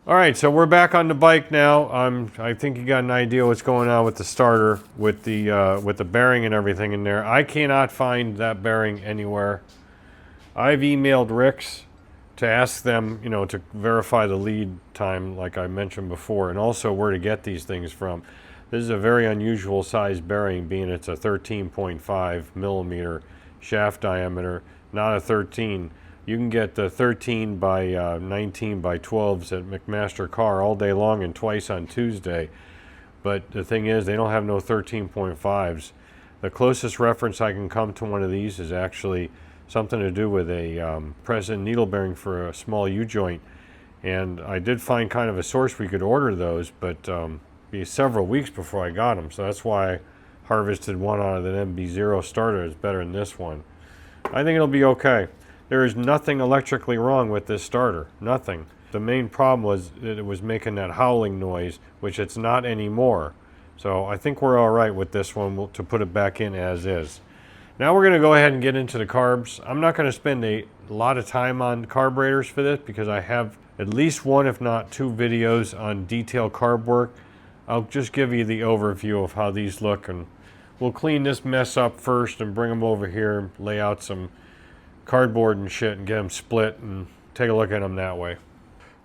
All right, so we're back on the bike now. I think you got an idea what's going on with the starter, with the bearing and everything in there. I cannot find that bearing anywhere. I've emailed Rick's to ask them, you know, to verify the lead time, like I mentioned before, and also where to get these things from. This is a very unusual size bearing, being it's a 13.5 millimeter shaft diameter, not a 13. You can get the 13 by 19 by 12s at McMaster Car all day long and twice on Tuesday. But the thing is, they don't have no 13.5s. The closest reference I can come to one of these is actually something to do with a present needle bearing for a small U-joint. And I did find kind of a source we could order those, but be several weeks before I got them. So that's why I harvested one out of the MB0 starter. It's better than this one. I think it'll be okay. There is nothing electrically wrong with this starter, nothing. The main problem was that it was making that howling noise, which it's not anymore. So I think we're all right with this one to put it back in as is. Now we're going to go ahead and get into the carbs. I'm not going to spend a lot of time on carburetors for this because I have at least one, if not two videos on detailed carb work. I'll just give you the overview of how these look, and we'll clean this mess up first and bring them over here and lay out some cardboard and shit and get them split and take a look at them that way.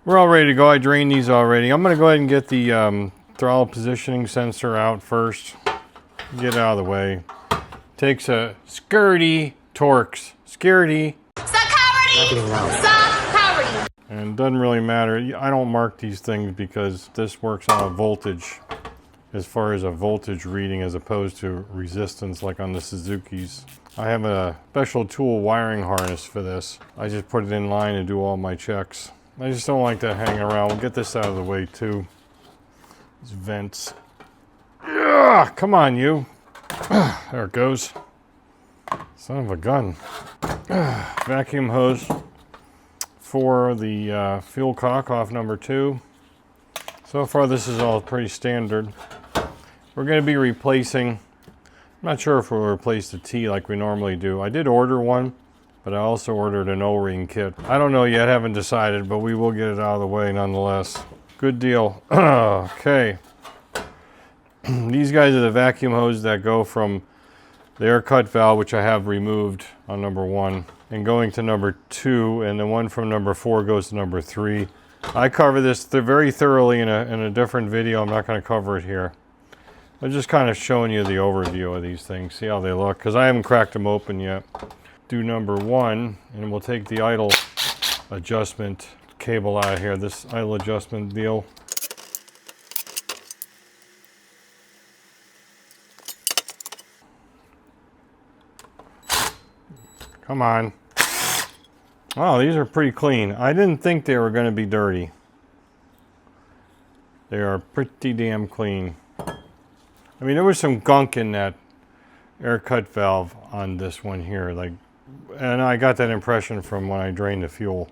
We're all ready to go. I drained these already. I'm going to go ahead and get the throttle positioning sensor out first. Get it out of the way. Takes a skirty Torx. Skirty. And it doesn't really matter. I don't mark these things because this works on a voltage, as far as a voltage reading as opposed to resistance like on the Suzuki's. I have a special tool wiring harness for this. I just put it in line and do all my checks. I just don't like to hang around. We'll get this out of the way too. These vents. Yeah, come on you. There it goes. Son of a gun. Vacuum hose for the fuel cock off number 2. So far this is all pretty standard. We're going to be replacing, I'm not sure if we'll replace the T like we normally do. I did order one, but I also ordered an O-ring kit. I don't know yet, haven't decided, but we will get it out of the way nonetheless. Good deal. Okay. These guys are the vacuum hoses that go from the air cut valve, which I have removed on number 1, and going to number 2, and the one from number 4 goes to number 3. I cover this very thoroughly in a different video. I'm not going to cover it here. I'm just kind of showing you the overview of these things, see how they look, because I haven't cracked them open yet. Do number 1, and we'll take the idle adjustment cable out of here, this idle adjustment deal. Come on. Wow, these are pretty clean. I didn't think they were going to be dirty. They are pretty damn clean. I mean, there was some gunk in that air cut valve on this one here, and I got that impression from when I drained the fuel.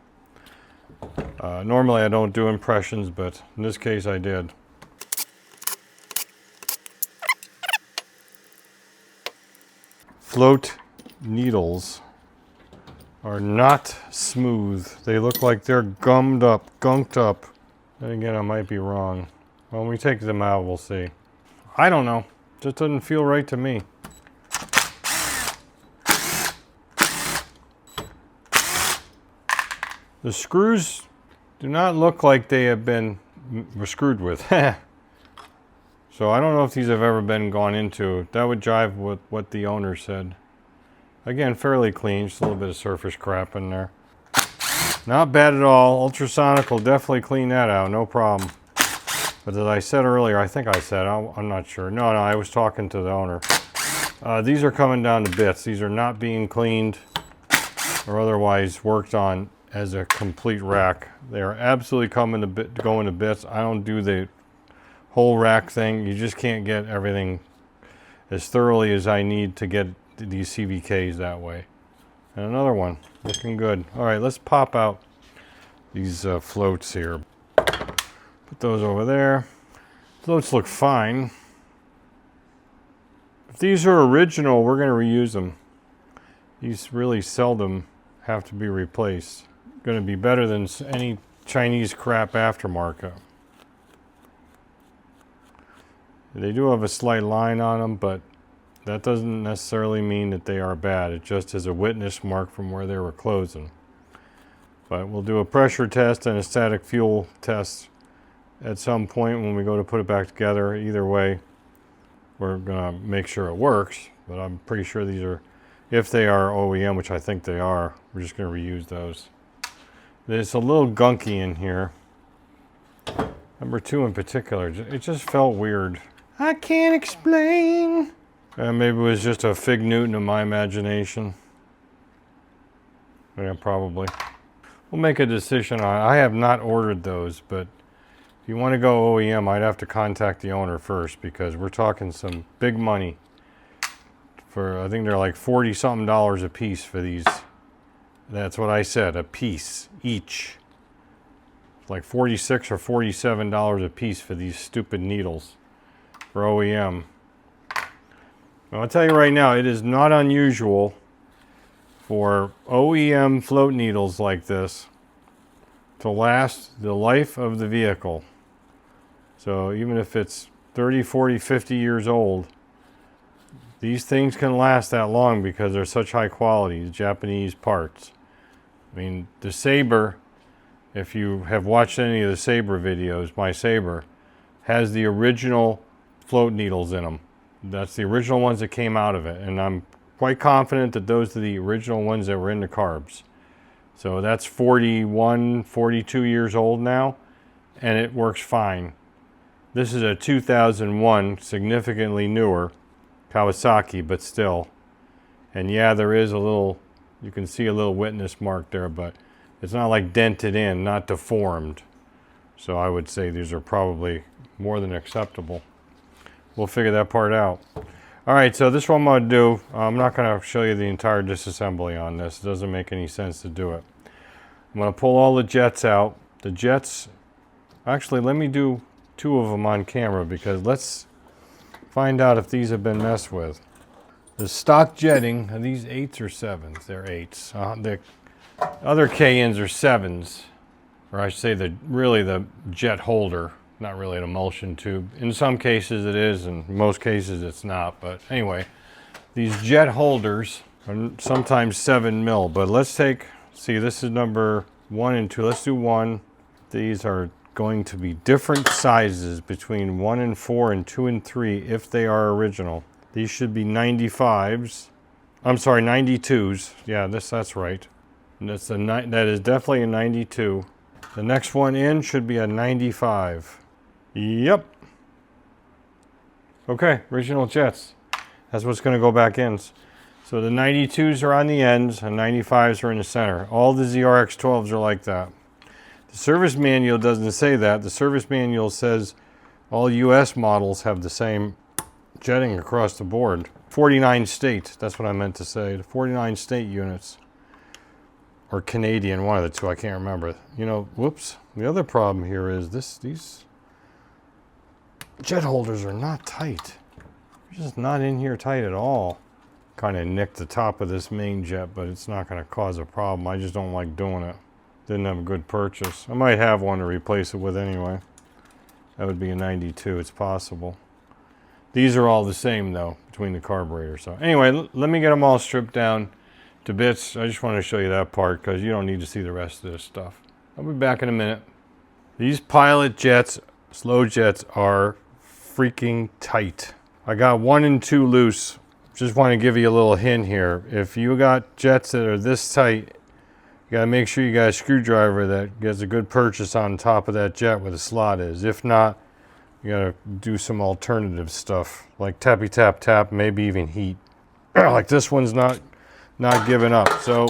Normally I don't do impressions, but in this case I did. Float needles are not smooth. They look like they're gummed up, gunked up. And again, I might be wrong. When we take them out, we'll see. I don't know. Just doesn't feel right to me. The screws do not look like they have been screwed with. So I don't know if these have ever been gone into. That would jive with what the owner said. Again, fairly clean, just a little bit of surface crap in there. Not bad at all. Ultrasonic will definitely clean that out, no problem. But as I said earlier, I think I said, I'm not sure. No, I was talking to the owner. These are coming down to bits. These are not being cleaned or otherwise worked on as a complete rack. They are absolutely going to bits. I don't do the whole rack thing. You just can't get everything as thoroughly as I need to get these CVKs that way. And another one, looking good. All right, let's pop out these floats here. Put those over there. Floats look fine. If these are original, we're going to reuse them. These really seldom have to be replaced. Going to be better than any Chinese crap aftermarket. They do have a slight line on them, but that doesn't necessarily mean that they are bad. It just is a witness mark from where they were closing. But we'll do a pressure test and a static fuel test at some point when we go to put it back together. Either way, we're going to make sure it works. But I'm pretty sure these are, if they are OEM, which I think they are, we're just going to reuse those. It's a little gunky in here. Number 2 in particular, it just felt weird. I can't explain. Maybe it was just a fig Newton of my imagination. Yeah, probably. We'll make a decision on it. I have not ordered those, but if you want to go OEM, I'd have to contact the owner first because we're talking some big money. For I think they're like $40-something a piece for these. That's what I said, a piece each. It's like $46 or $47 a piece for these stupid needles for OEM. Well, I'll tell you right now, it is not unusual for OEM float needles like this to last the life of the vehicle. So even if it's 30, 40, 50 years old, these things can last that long because they're such high quality, Japanese parts. I mean, the Sabre, if you have watched any of the Sabre videos, my Sabre has the original float needles in them. That's the original ones that came out of it, and I'm quite confident that those are the original ones that were in the Carbs. So that's 41, 42 years old now, and it works fine. This is a 2001, significantly newer Kawasaki, but still. And yeah, there is a little, you can see a little witness mark there, but it's not like dented in, not deformed. So I would say these are probably more than acceptable. We'll figure that part out. All right, so this is what I'm going to do. I'm not going to show you the entire disassembly on this. It doesn't make any sense to do it. I'm going to pull all the jets out. The jets, actually, let me do 2 of them on camera because let's find out if these have been messed with. The stock jetting, are these 8s or 7s? They're 8s. The other KNs are 7s, or I should say really the jet holder. Not really an emulsion tube. In some cases it is, in most cases it's not. But anyway, these jet holders are sometimes 7 mil. But let's take, see, this is number 1 and 2. Let's do 1. These are going to be different sizes between 1 and 4 and 2 and 3 if they are original. These should be 95s. I'm sorry, 92s. Yeah, that's right. And that is definitely a 92. The next one in should be a 95. Yep. Okay, original jets. That's what's going to go back in. So the 92s are on the ends and 95s are in the center. All the ZRX12s are like that. The service manual doesn't say that. The service manual says all US models have the same jetting across the board. 49 states, that's what I meant to say. The 49 state units. Or Canadian, one of the two, I can't remember. You know, whoops. The other problem here is these jet holders are not tight. They're just not in here tight at all. Kind of nicked the top of this main jet, but it's not going to cause a problem. I just don't like doing it. Didn't have a good purchase. I might have one to replace it with anyway. That would be a 92, it's possible. These are all the same though, between the carburetors. So anyway, let me get them all stripped down to bits. I just want to show you that part because you don't need to see the rest of this stuff. I'll be back in a minute. These pilot jets, slow jets, are freaking tight. I got 1 and 2 loose. Just want to give you a little hint here. If you got jets that are this tight, you got to make sure you got a screwdriver that gets a good purchase on top of that jet where the slot is. If not, you got to do some alternative stuff like tappy tap tap, maybe even heat. Like this one's not giving up. So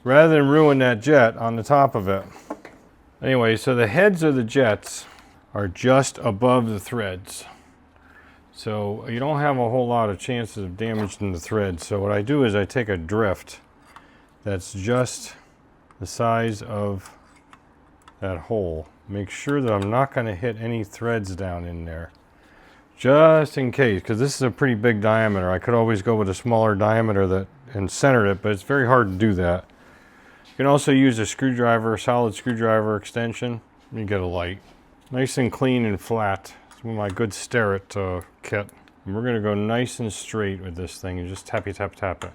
rather than ruin that jet on the top of it. Anyway, so the heads of the jets are just above the threads. So you don't have a whole lot of chances of damaging the threads. So what I do is I take a drift that's just the size of that hole. Make sure that I'm not going to hit any threads down in there. Just in case, because this is a pretty big diameter. I could always go with a smaller diameter and center it, but it's very hard to do that. can also use a screwdriver, solid screwdriver extension. You get a light. Nice and clean and flat. It's my good Starrett kit. And we're gonna go nice and straight with this thing and just tappy tap tap it.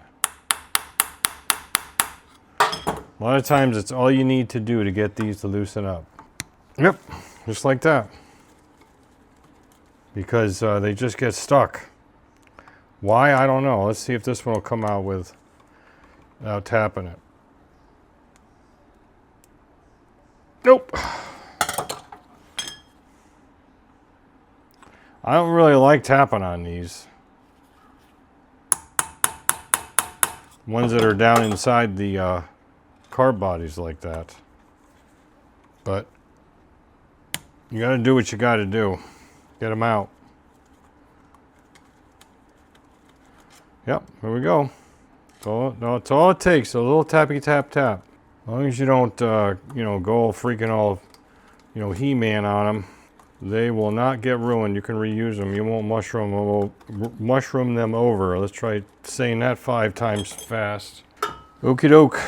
A lot of times it's all you need to do to get these to loosen up. Yep, just like that. Because they just get stuck. Why? I don't know. Let's see if this one will come out without tapping it. Nope. I don't really like tapping on these. Ones that are down inside the carb bodies like that. But you gotta do what you gotta do. Get them out. Yep, here we go. It's all it takes, a little tappy tap tap. As long as you don't, you know, go all freaking all, you know, He-Man on them, they will not get ruined. You can reuse them. You won't mushroom them over. Let's try saying that 5 times fast. Okie doke.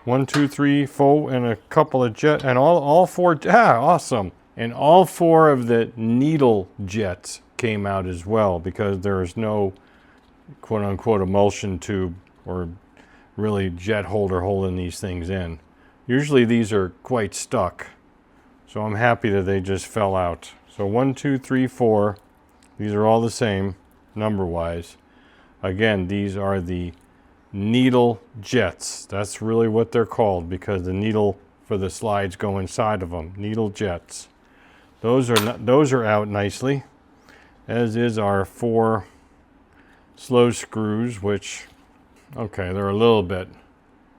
1, 2, 3, 4, and a couple of jet, and all 4. Awesome. And all 4 of the needle jets came out as well, because there is no quote-unquote emulsion tube or really jet holder holding these things in. Usually these are quite stuck, so I'm happy that they just fell out. So 1, 2, 3, 4. These are all the same number-wise. Again, these are the needle jets. That's really what they're called, because the needle for the slides go inside of them. Needle jets. Those are out nicely, as is our 4 slow screws, which, okay, they're a little bit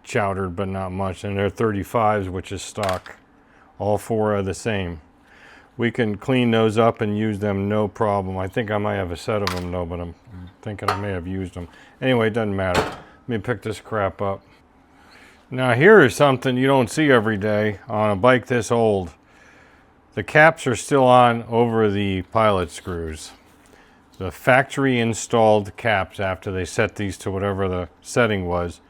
chowdered, but not much, and they're 35s, which is stock. All 4 are the same. We can clean those up and use them no problem. I think I might have a set of them though, but I'm thinking I may have used them. Anyway, it doesn't matter. Let me pick this crap up. Now here is something you don't see every day on a bike this old. The caps are still on over the pilot screws. The factory installed caps after they set these to whatever the setting was.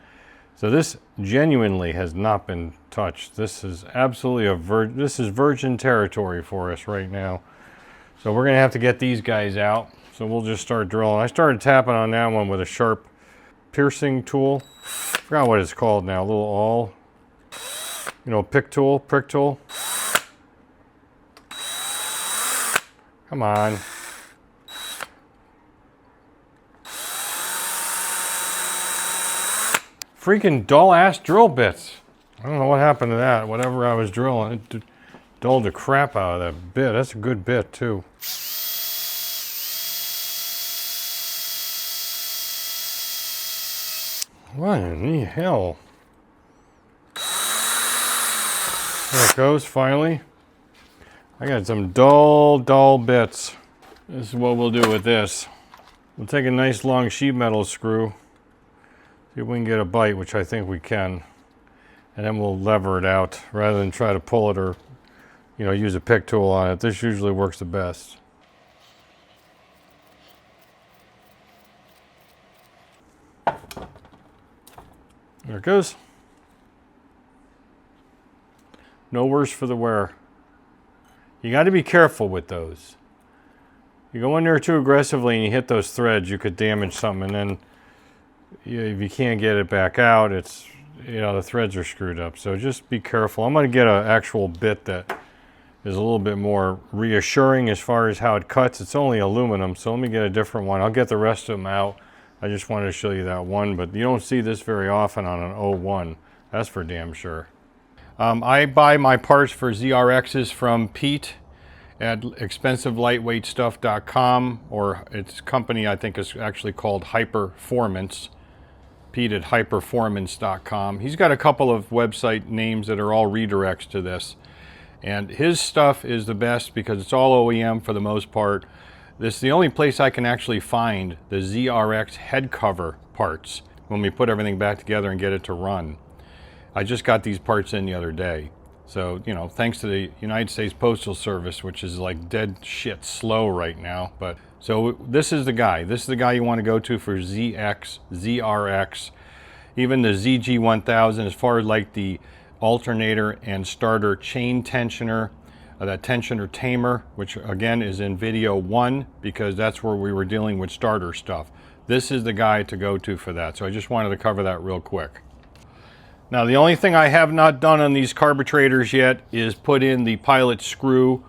So this genuinely has not been touched. This is absolutely this is virgin territory for us right now. So we're gonna have to get these guys out. So we'll just start drilling. I started tapping on that one with a sharp piercing tool. I forgot what it's called now. A little awl, you know, prick tool. Come on. Freaking dull ass drill bits. I don't know what happened to that. Whatever I was drilling, it dulled the crap out of that bit. That's a good bit too. What in the hell? There it goes, finally. I got some dull bits. This is what we'll do with this. We'll take a nice long sheet metal screw. See if we can get a bite, which I think we can. And then we'll lever it out rather than try to pull it or, you know, use a pick tool on it. This usually works the best. There it goes. No worse for the wear. You got to be careful with those. You go in there too aggressively and you hit those threads, you could damage something, and then if you can't get it back out, it's, you know, the threads are screwed up. So just be careful. I'm going to get an actual bit that is a little bit more reassuring as far as how it cuts. It's only aluminum, so let me get a different one. I'll get the rest of them out. I just wanted to show you that one, but you don't see this very often on an 01. That's for damn sure. I buy my parts for ZRXs from Pete at expensivelightweightstuff.com, or its company I think is actually called Hyperformance. Pete at hyperformance.com. He's got a couple of website names that are all redirects to this. And his stuff is the best because it's all OEM for the most part. This is the only place I can actually find the ZRX head cover parts when we put everything back together and get it to run. I just got these parts in the other day. So, you know, thanks to the United States Postal Service, which is like dead shit slow right now. But so this is the guy. This is the guy you want to go to for ZRX. Even the ZG1000, as far as like the alternator and starter chain tensioner, that tensioner tamer, which again is in video 1 because that's where we were dealing with starter stuff. This is the guy to go to for that. So I just wanted to cover that real quick. Now the only thing I have not done on these carburetors yet is put in the pilot screw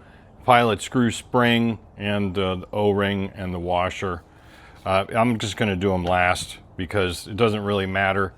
spring, and the O-ring and the washer. I'm just going to do them last because it doesn't really matter.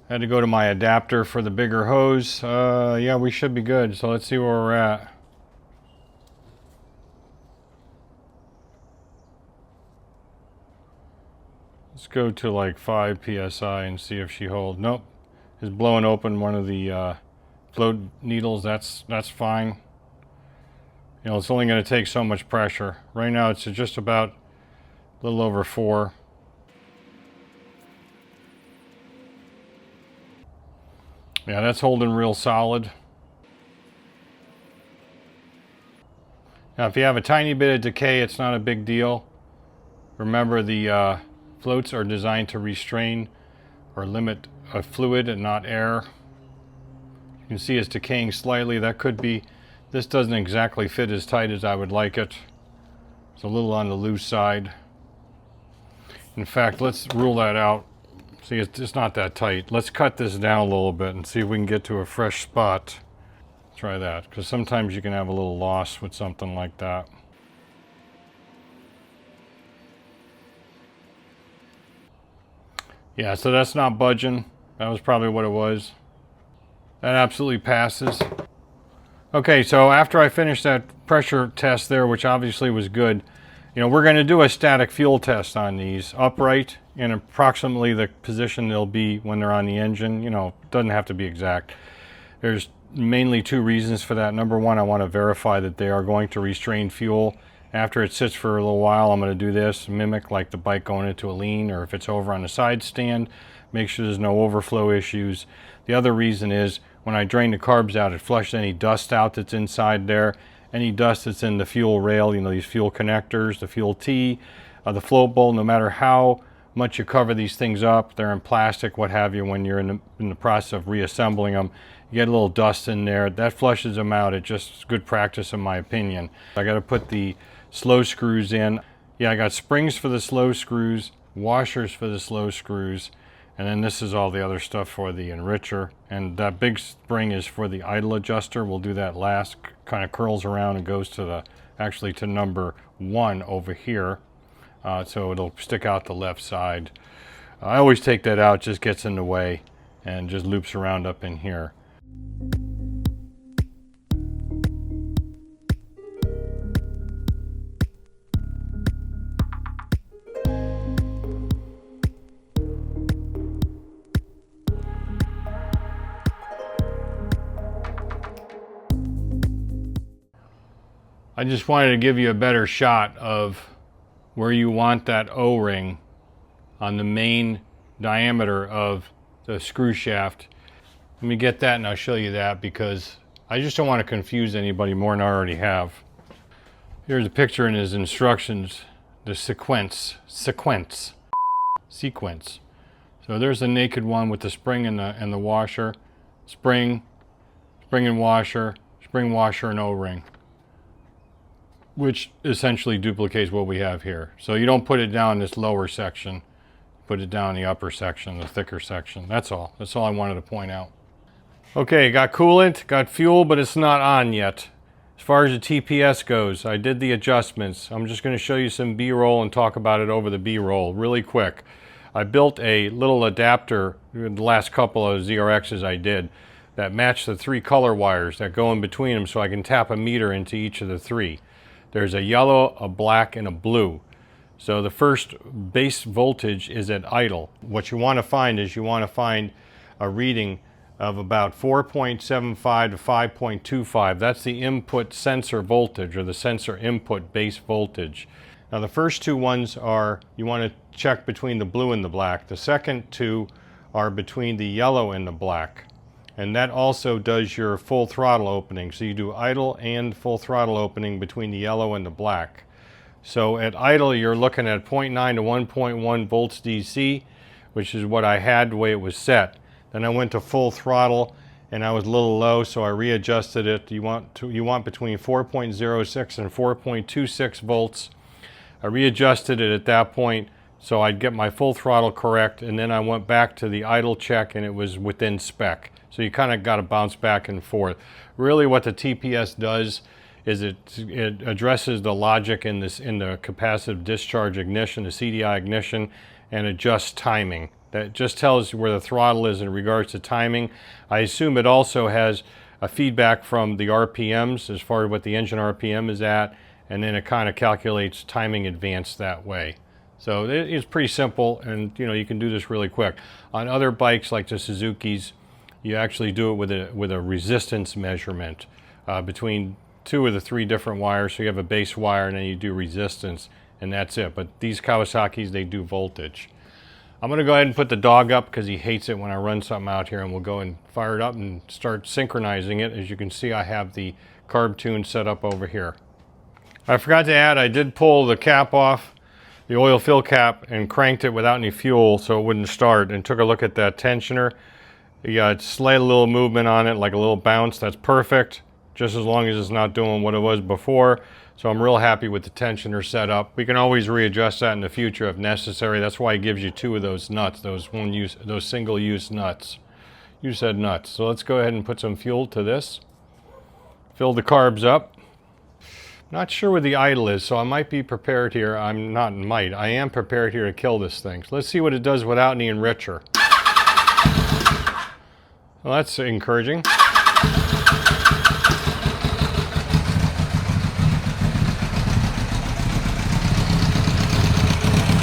Had to go to my adapter for the bigger hose. Yeah, we should be good. So let's see where we're at. Let's go to like 5 psi and see if she holds. Nope, it's blowing open one of the float needles. That's fine. You know, it's only going to take so much pressure. Right now, it's just about a little over 4. Yeah, that's holding real solid. Now, if you have a tiny bit of decay, it's not a big deal. Remember, the floats are designed to restrain or limit a fluid and not air. You can see it's decaying slightly. That could be, this doesn't exactly fit as tight as I would like it. It's a little on the loose side. In fact, let's rule that out. See, it's not that tight. Let's cut this down a little bit and see if we can get to a fresh spot. Try that, because sometimes you can have a little loss with something like that. Yeah, so that's not budging. That was probably what it was. That absolutely passes. Okay, so after I finished that pressure test there, which obviously was good, you know, we're going to do a static fuel test on these, upright, in approximately the position they'll be when they're on the engine. You know, doesn't have to be exact. There's mainly 2 reasons for that. Number 1, I want to verify that they are going to restrain fuel. After it sits for a little while, I'm going to do this, mimic like the bike going into a lean, or if it's over on the side stand, make sure there's no overflow issues. The other reason is when I drain the carbs out, it flushes any dust out that's inside there. Any dust that's in the fuel rail, you know, these fuel connectors, the fuel T, the float bowl, no matter how much you cover these things up, they're in plastic, what have you, when you're in the process of reassembling them, you get a little dust in there. That flushes them out. It's just good practice in my opinion. I got to put the slow screws in. Yeah, I got springs for the slow screws, washers for the slow screws, and then this is all the other stuff for the enricher. And that big spring is for the idle adjuster. We'll do that last. Kind of curls around and goes to the, actually to number 1 over here. So it'll stick out the left side. I always take that out, just gets in the way and just loops around up in here. I just wanted to give you a better shot of where you want that O-ring on the main diameter of the screw shaft. Let me get that and I'll show you that, because I just don't want to confuse anybody more than I already have. Here's a picture in his instructions, the sequence. So there's the naked one with the spring and the washer. Spring and washer, spring, washer, and O-ring, which essentially duplicates what we have here. So you don't put it down this lower section, put it down the upper section, the thicker section. That's all. That's all I wanted to point out. Okay, got coolant, got fuel, but it's not on yet. As far as the TPS goes, I did the adjustments. I'm just going to show you some B-roll and talk about it over the B-roll really quick. I built a little adapter, the last couple of ZRXs I did, that match the 3 color wires that go in between them, so I can tap a meter into each of the 3. There's a yellow, a black, and a blue. So the first base voltage is at idle. What you want to find is you want to find a reading of about 4.75 to 5.25. That's the input sensor voltage, or the sensor input base voltage. Now the first 2 ones are, you want to check between the blue and the black. The second 2 are between the yellow and the black. And that also does your full throttle opening. So you do idle and full throttle opening between the yellow and the black. So at idle, you're looking at 0.9 to 1.1 volts DC, which is what I had the way it was set. Then I went to full throttle and I was a little low, so I readjusted it. You want between 4.06 and 4.26 volts. I readjusted it at that point so I'd get my full throttle correct, and then I went back to the idle check and it was within spec. So you kind of got to bounce back and forth. Really what the TPS does is it addresses the logic in the capacitive discharge ignition, the CDI ignition, and adjusts timing. That just tells you where the throttle is in regards to timing. I assume it also has a feedback from the RPMs as far as what the engine RPM is at, and then it kind of calculates timing advance that way. So it's pretty simple, and you can do this really quick. On other bikes like the Suzuki's, you actually do it with a resistance measurement between 2 of the 3 different wires. So you have a base wire and then you do resistance, and that's it. But these Kawasaki's, they do voltage. I'm going to go ahead and put the dog up because he hates it when I run something out here, and we'll go and fire it up and start synchronizing it. As you can see, I have the carb tune set up over here. I forgot to add, I did pull the cap off, the oil fill cap, and cranked it without any fuel so it wouldn't start, and took a look at that tensioner. You got slight little movement on it, like a little bounce. That's perfect, just as long as it's not doing what it was before. So I'm real happy with the tensioner setup. We can always readjust that in the future if necessary. That's why it gives you 2 of those nuts, those single-use nuts. You said nuts. So let's go ahead and put some fuel to this. Fill the carbs up. Not sure where the idle is, so I might be prepared here. I am prepared here to kill this thing. So let's see what it does without any enricher. Well, that's encouraging.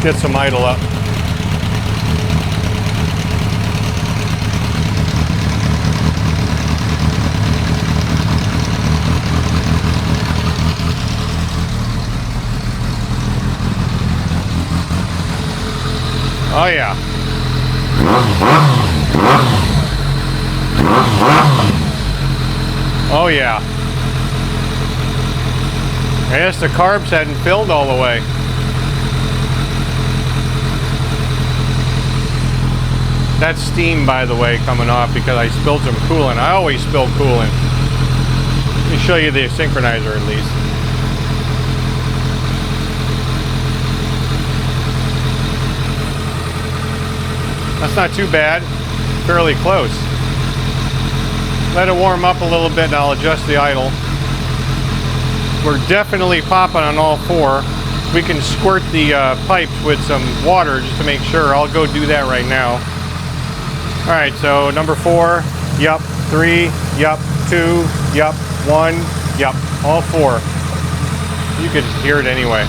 Get some idle up. Oh yeah. Oh yeah. I guess the carbs hadn't filled all the way. That's steam, by the way, coming off because I spilled some coolant. I always spill coolant. Let me show you the synchronizer at least. That's not too bad, fairly close. Let it warm up a little bit and I'll adjust the idle. We're definitely popping on all 4. We can squirt the pipes with some water just to make sure. I'll go do that right now. All right, so number 4, yup, 3, yup, 2, yup, 1, yup, all 4. You could hear it anyway.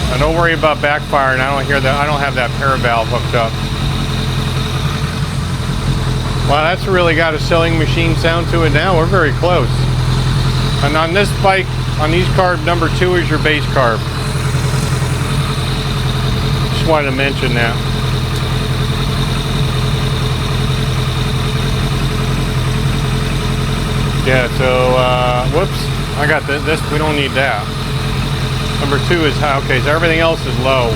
Now don't worry about backfiring. I don't hear that. I don't have that pair valve hooked up. Wow, that's really got a sewing machine sound to it now. We're very close. And on this bike, on these carb, number 2 is your base carb. Just wanted to mention that. Yeah, so, whoops, I got this, we don't need that. Number 2 is high, okay, so everything else is low.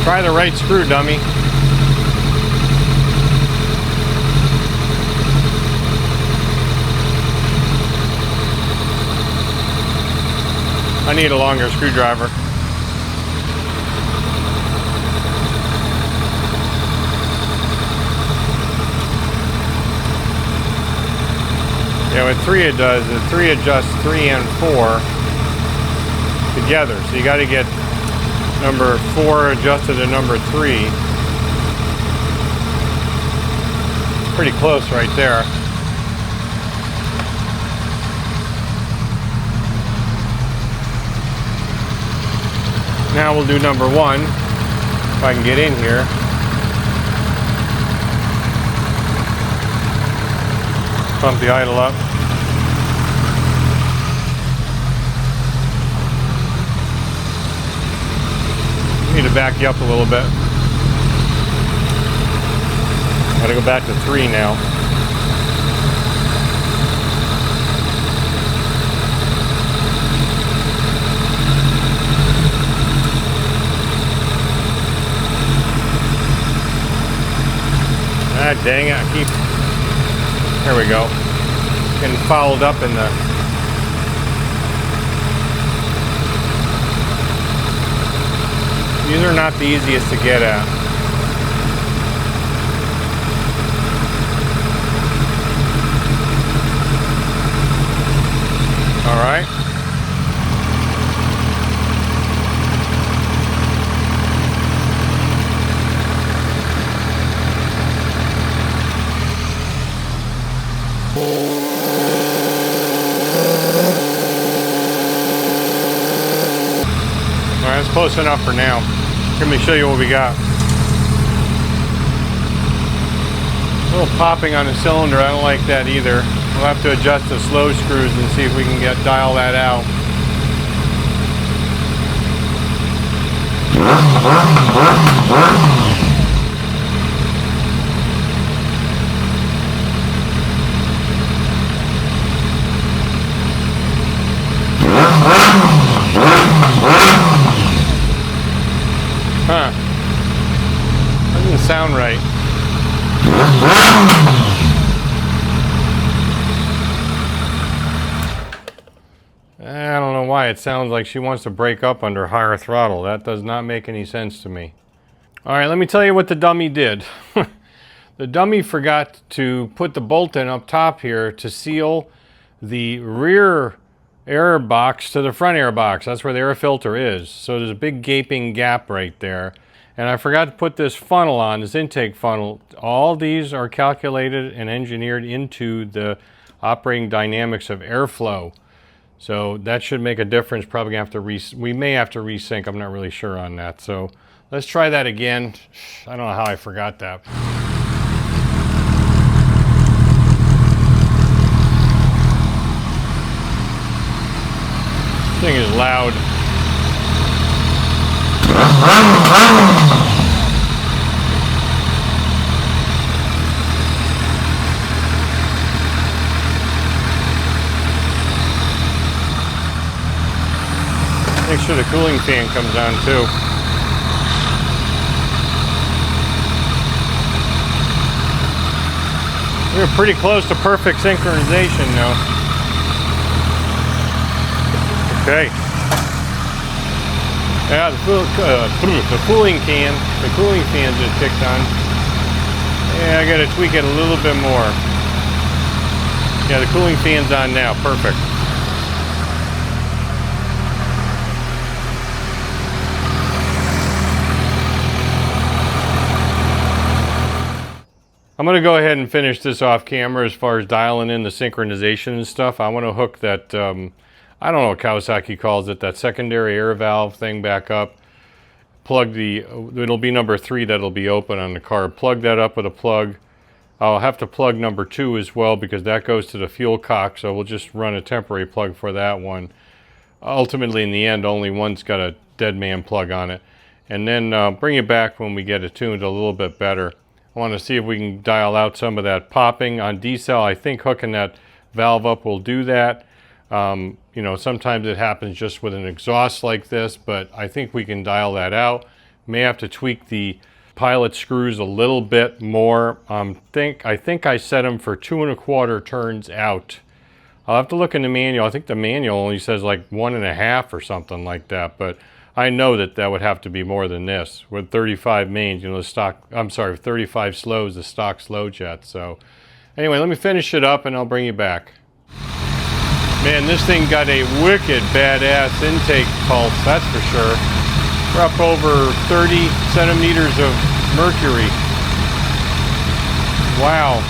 Try the right screw, dummy. I need a longer screwdriver. Yeah, with 3 it does. The 3 adjusts 3 and 4 together. So you got to get Number 4 adjusted to number 3. Pretty close right there. Now we'll do number 1, if I can get in here. Pump the idle up. Need to back you up a little bit. Gotta go back to 3 now. Ah, dang it, I keep... There we go. Getting fouled up in the... These are not the easiest to get at. All right. All right, that's close enough for now. Let me show you what we got. A little popping on the cylinder, I don't like that either. We'll have to adjust the slow screws and see if we can dial that out. Huh. That doesn't sound right. I don't know why it sounds like she wants to break up under higher throttle. That does not make any sense to me. All right, let me tell you what the dummy did. The dummy forgot to put the bolt in up top here to seal the rear air box to the front air box. That's where the air filter is. So there's a big gaping gap right there. And I forgot to put this funnel on, this intake funnel. All these are calculated and engineered into the operating dynamics of airflow. So that should make a difference. Probably gonna have to we may have to resync. I'm not really sure on that. So let's try that again. I don't know how I forgot that. This thing is loud. Make sure the cooling fan comes on too. We're pretty close to perfect synchronization now. Okay. Yeah, the cooling fan just kicked on. Yeah, I gotta tweak it a little bit more. Yeah, the cooling fan's on now. Perfect. I'm going to go ahead and finish this off camera as far as dialing in the synchronization and stuff. I want to hook that, I don't know what Kawasaki calls it, that secondary air valve thing back up. Plug the, it'll be number 3 that'll be open on the car. Plug that up with a plug. I'll have to plug number 2 as well because that goes to the fuel cock, so we'll just run a temporary plug for that one. Ultimately, in the end, only one's got a dead man plug on it. And then bring it back when we get it tuned a little bit better. I want to see if we can dial out some of that popping on D-cell. I think hooking that valve up will do that. You know, sometimes it happens just with an exhaust like this, but I think we can dial that out. May have to tweak the pilot screws a little bit more. I think I set them for 2 1/4 turns out. I'll have to look in the manual. I think the manual only says like 1 1/2 or something like that, but I know that that would have to be more than this. With 35 mains, you know, the stock, I'm sorry, 35 slows, the stock slow jet. So anyway, let me finish it up and I'll bring you back. Man, this thing got a wicked badass intake pulse, that's for sure. We're up over 30 centimeters of mercury. Wow.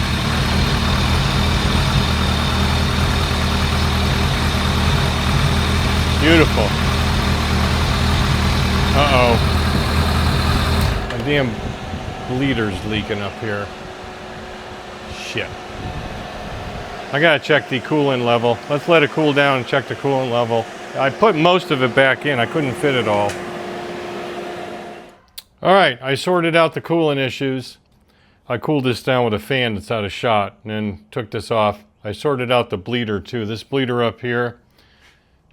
Beautiful. Uh-oh. My damn bleeder's leaking up here. Shit. I gotta check the coolant level. Let's let it cool down and check the coolant level. I put most of it back in. I couldn't fit it all. All right, I sorted out the coolant issues. I cooled this down with a fan that's out of shot and then took this off. I sorted out the bleeder too. This bleeder up here,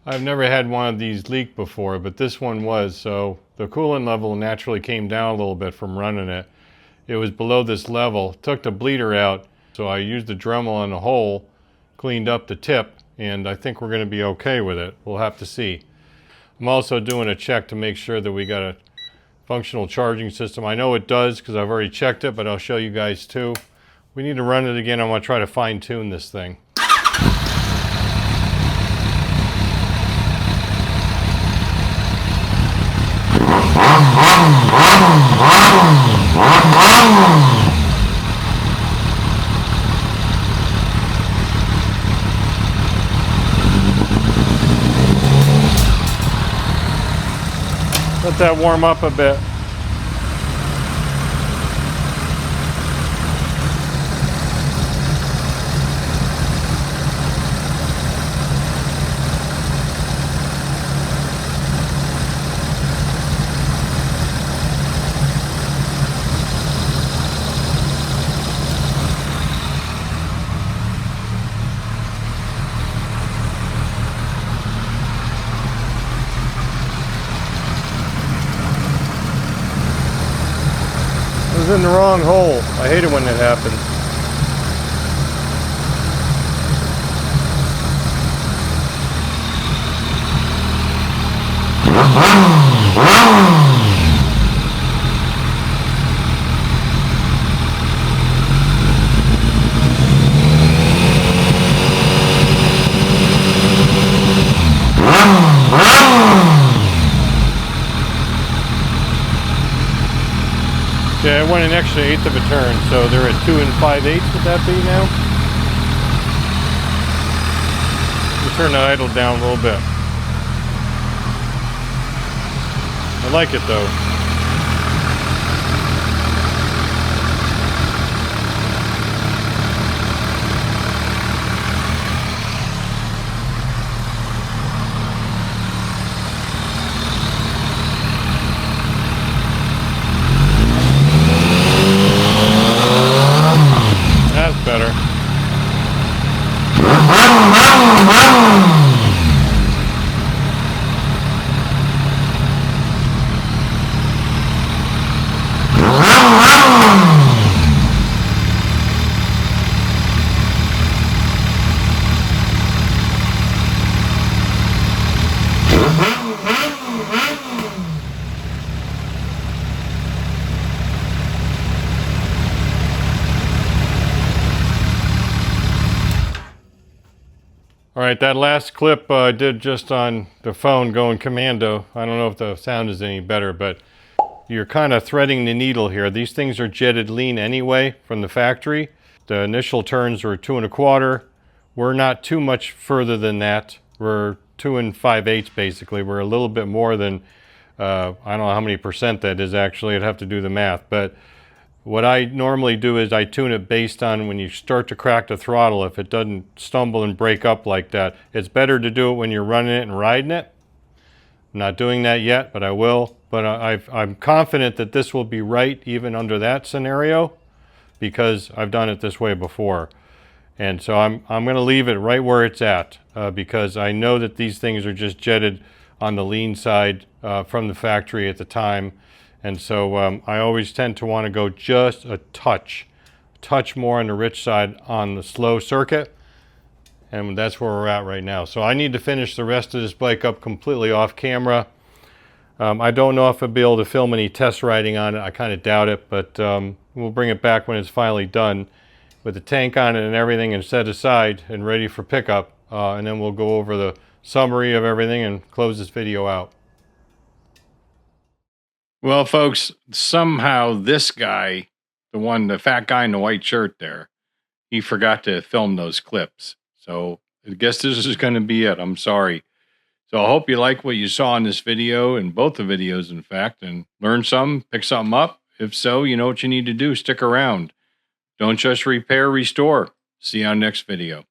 I've never had one of these leak before, but this one was, so the coolant level naturally came down a little bit from running it. It was below this level. Took the bleeder out, so I used the Dremel on the hole, cleaned up the tip, and I think we're going to be okay with it. We'll have to see. I'm also doing a check to make sure that we got a functional charging system. I know it does because I've already checked it, but I'll show you guys too. We need to run it again. I want to try to fine tune this thing. Let that warm up a bit. I was in the wrong hole. I hate it when that happens. Yeah, it went an extra eighth of a turn, so they're at 2 5/8. Would that be now? We'll turn the idle down a little bit. I like it though. Better. All right, that last clip I did just on the phone going commando. I don't know if the sound is any better, but you're kind of threading the needle here. These things are jetted lean anyway from the factory. The initial turns were 2 1/4. We're not too much further than that. We're 2 5/8 basically. We're a little bit more than, I don't know how many percent that is actually. I'd have to do the math, but what I normally do is I tune it based on when you start to crack the throttle. If it doesn't stumble and break up like that, it's better to do it when you're running it and riding it. I'm not doing that yet, but I will. But I'm confident that this will be right even under that scenario because I've done it this way before. And so I'm going to leave it right where it's at because I know that these things are just jetted on the lean side from the factory at the time. And so I always tend to want to go just a touch more on the rich side on the slow circuit. And that's where we're at right now. So I need to finish the rest of this bike up completely off camera. I don't know if I'll be able to film any test riding on it. I kind of doubt it, but we'll bring it back when it's finally done with the tank on it and everything and set aside and ready for pickup. And then we'll go over the summary of everything and close this video out. Well, folks, somehow this guy, the fat guy in the white shirt there, he forgot to film those clips. So I guess this is going to be it. I'm sorry. So I hope you like what you saw in this video, and both the videos, in fact, and learn something, pick something up. If so, you know what you need to do. Stick around. Don't just repair, restore. See you on next video.